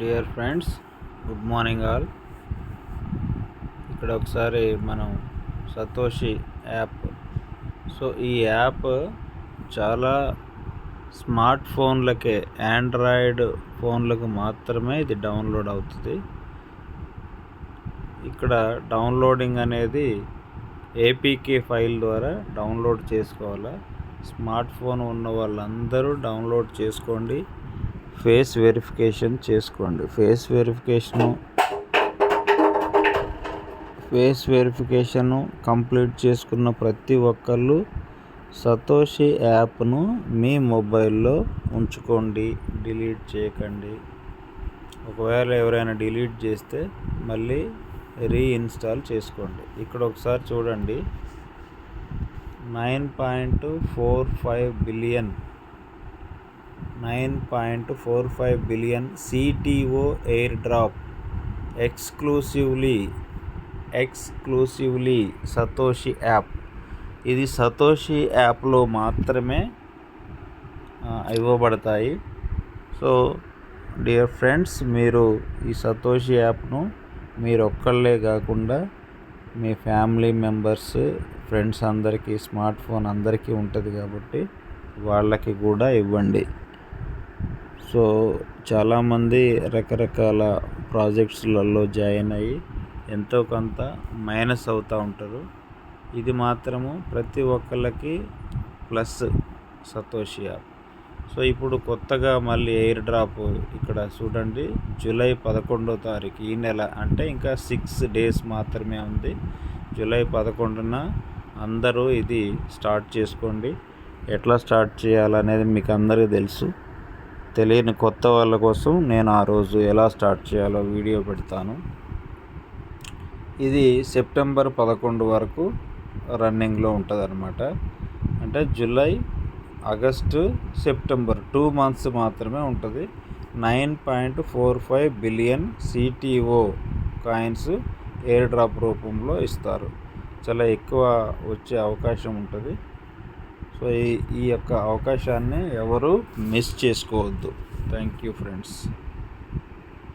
Dear friends, good morning all. ఇక్కడ ఒకసారి మనం సతోషి యాప్. ఈ యాప్ చాలా స్మార్ట్ ఫోన్లకే, ఆండ్రాయిడ్ ఫోన్లకు మాత్రమే ఇది డౌన్లోడ్ అవుతుంది. ఇక్కడ డౌన్లోడింగ్ అనేది ఏపీకే ఫైల్ ద్వారా డౌన్లోడ్ చేసుకోవాలి. స్మార్ట్ ఫోన్ ఉన్న వాళ్ళందరూ డౌన్లోడ్ చేసుకోండి. ఫేస్ వెరిఫికేషన్ చేసుకోండి. ఫేస్ వెరిఫికేషను కంప్లీట్ చేసుకున్న ప్రతి ఒక్కళ్ళు సతోషి యాప్ను మీ మొబైల్లో ఉంచుకోండి, డిలీట్ చేయకండి. ఒకవేళ ఎవరైనా డిలీట్ చేస్తే మళ్ళీ రీఇన్స్టాల్ చేసుకోండి. ఇక్కడ ఒకసారి చూడండి, 9.45 billion CTO air drop exclusively Satoshi app. ఇది సతోషి యాప్లో మాత్రమే ఇవ్వబడతాయి. డియర్ ఫ్రెండ్స్, మీరు ఈ సతోషి యాప్ను మీరు ఒక్కళ్ళే కాకుండా మీ ఫ్యామిలీ మెంబర్స్, ఫ్రెండ్స్ అందరికీ, స్మార్ట్ ఫోన్ అందరికీ ఉంటుంది కాబట్టి వాళ్ళకి కూడా ఇవ్వండి. చాలామంది రకరకాల ప్రాజెక్ట్స్లలో జాయిన్ అయ్యి ఎంతో కొంత మైనస్ అవుతూ ఉంటారు. ఇది మాత్రము ప్రతి ఒక్కళ్ళకి ప్లస్ సతోషి యాప్. ఇప్పుడు కొత్తగా మళ్ళీ ఎయిర్ డ్రాప్ ఇక్కడ చూడండి, జూలై 11వ తారీఖు, ఈ నెల, అంటే ఇంకా 6 days మాత్రమే ఉంది. జూలై 11న అందరూ ఇది స్టార్ట్ చేసుకోండి. ఎట్లా స్టార్ట్ చేయాలనేది మీకు అందరికీ తెలుసు. తెలియని కొత్త వాళ్ళ కోసం నేను ఆ రోజు ఎలా స్టార్ట్ చేయాలో వీడియో పెడతాను. ఇది సెప్టెంబర్ 11 వరకు రన్నింగ్లో ఉంటుంది అన్నమాట. అంటే జూలై, ఆగస్టు, సెప్టెంబర్ 2 months మాత్రమే ఉంటుంది. 9.45 billion CTO coins air drop రూపంలో ఇస్తారు. చాలా ఎక్కువ వచ్చే అవకాశం ఉంటుంది. ఈ యొక్క అవకాశాన్ని ఎవరు మిస్ చేసుకోవద్దు. Thank you friends.